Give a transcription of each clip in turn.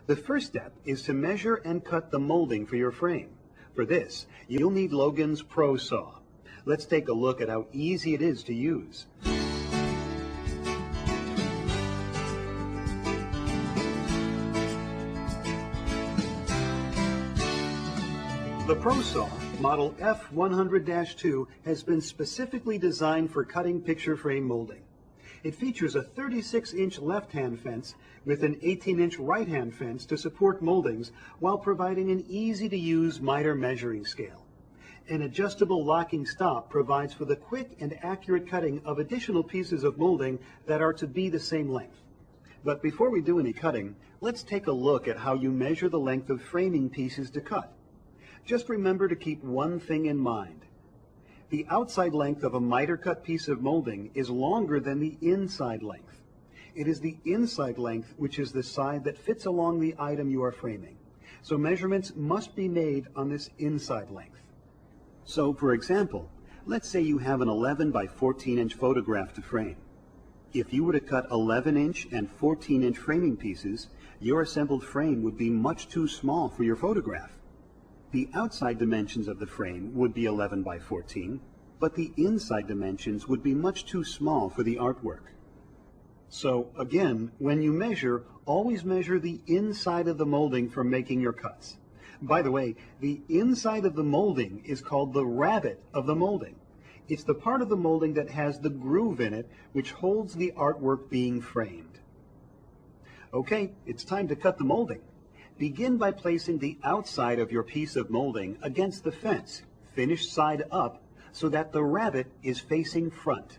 The first step is to measure and cut the molding for your frame. For this, you'll need Logan's Pro Saw. Let's take a look at how easy it is to use. The Pro Saw, model F100-2, has been specifically designed for cutting picture frame molding. It features a 36-inch left-hand fence with an 18-inch right-hand fence to support moldings while providing an easy-to-use miter measuring scale. An adjustable locking stop provides for the quick and accurate cutting of additional pieces of molding that are to be the same length. But before we do any cutting, let's take a look at how you measure the length of framing pieces to cut. Just remember to keep one thing in mind. The outside length of a miter cut piece of molding is longer than the inside length. It is the inside length which is the side that fits along the item you are framing. So measurements must be made on this inside length. So for example, let's say you have an 11 by 14 inch photograph to frame. If you were to cut 11 inch and 14 inch framing pieces, your assembled frame would be much too small for your photograph. The outside dimensions of the frame would be 11 by 14, but the inside dimensions would be much too small for the artwork. So again, when you measure, always measure the inside of the molding for making your cuts. By the way, the inside of the molding is called the rabbet of the molding. It's the part of the molding that has the groove in it which holds the artwork being framed. Okay, it's time to cut the molding. Begin by placing the outside of your piece of molding against the fence, finished side up, so that the rabbet is facing front.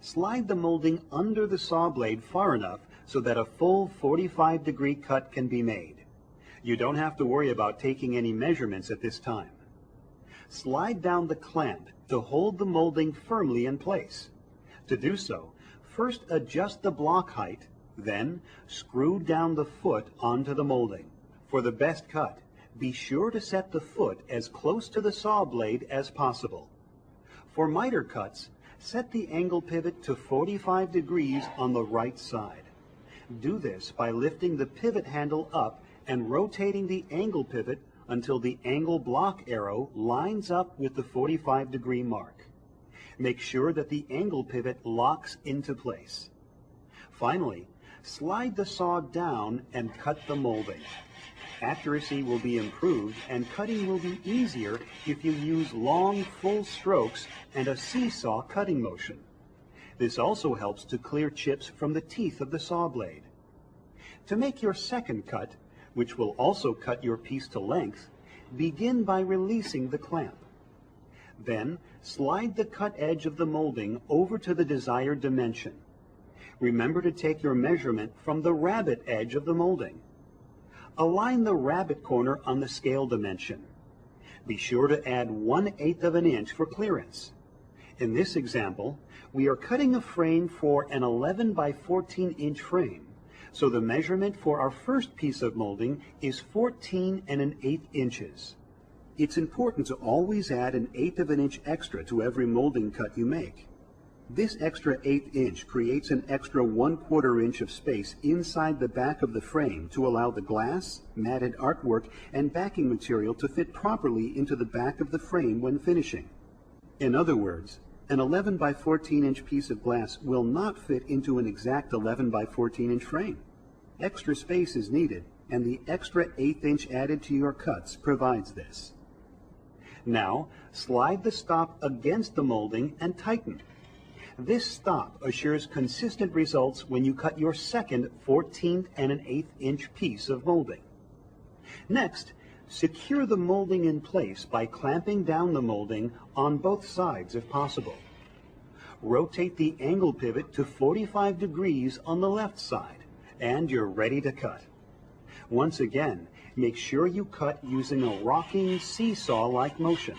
Slide the molding under the saw blade far enough so that a full 45-degree cut can be made. You don't have to worry about taking any measurements at this time. Slide down the clamp to hold the molding firmly in place. To do so, first adjust the block height, then screw down the foot onto the molding. For the best cut, be sure to set the foot as close to the saw blade as possible. For miter cuts, set the angle pivot to 45 degrees on the right side. Do this by lifting the pivot handle up and rotating the angle pivot until the angle block arrow lines up with the 45-degree mark. Make sure that the angle pivot locks into place. Finally, slide the saw down and cut the molding. Accuracy will be improved and cutting will be easier if you use long, full strokes and a seesaw cutting motion. This also helps to clear chips from the teeth of the saw blade. To make your second cut, which will also cut your piece to length, begin by releasing the clamp. Then, slide the cut edge of the molding over to the desired dimension. Remember to take your measurement from the rabbet edge of the molding. Align the rabbet corner on the scale dimension. Be sure to add 1/8 of an inch for clearance. In this example, we are cutting a frame for an 11 by 14 inch frame, so the measurement for our first piece of molding is 14 1/8 inches. It's important to always add 1/8 of an inch extra to every molding cut you make. This extra 1/8 inch creates an extra 1/4 inch of space inside the back of the frame to allow the glass, matted artwork, and backing material to fit properly into the back of the frame when finishing. In other words, an 11 by 14 inch piece of glass will not fit into an exact 11 by 14 inch frame. Extra space is needed, and the extra 1/8 inch added to your cuts provides this. Now, slide the stop against the molding and tighten. This stop assures consistent results when you cut your second 14 1/8 inch piece of molding. Next, secure the molding in place by clamping down the molding on both sides if possible. Rotate the angle pivot to 45 degrees on the left side, and you're ready to cut. Once again, make sure you cut using a rocking seesaw-like motion.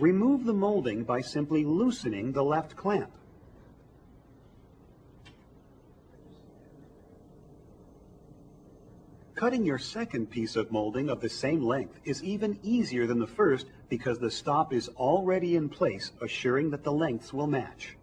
Remove the molding by simply loosening the left clamp. Cutting your second piece of molding of the same length is even easier than the first because the stop is already in place, assuring that the lengths will match.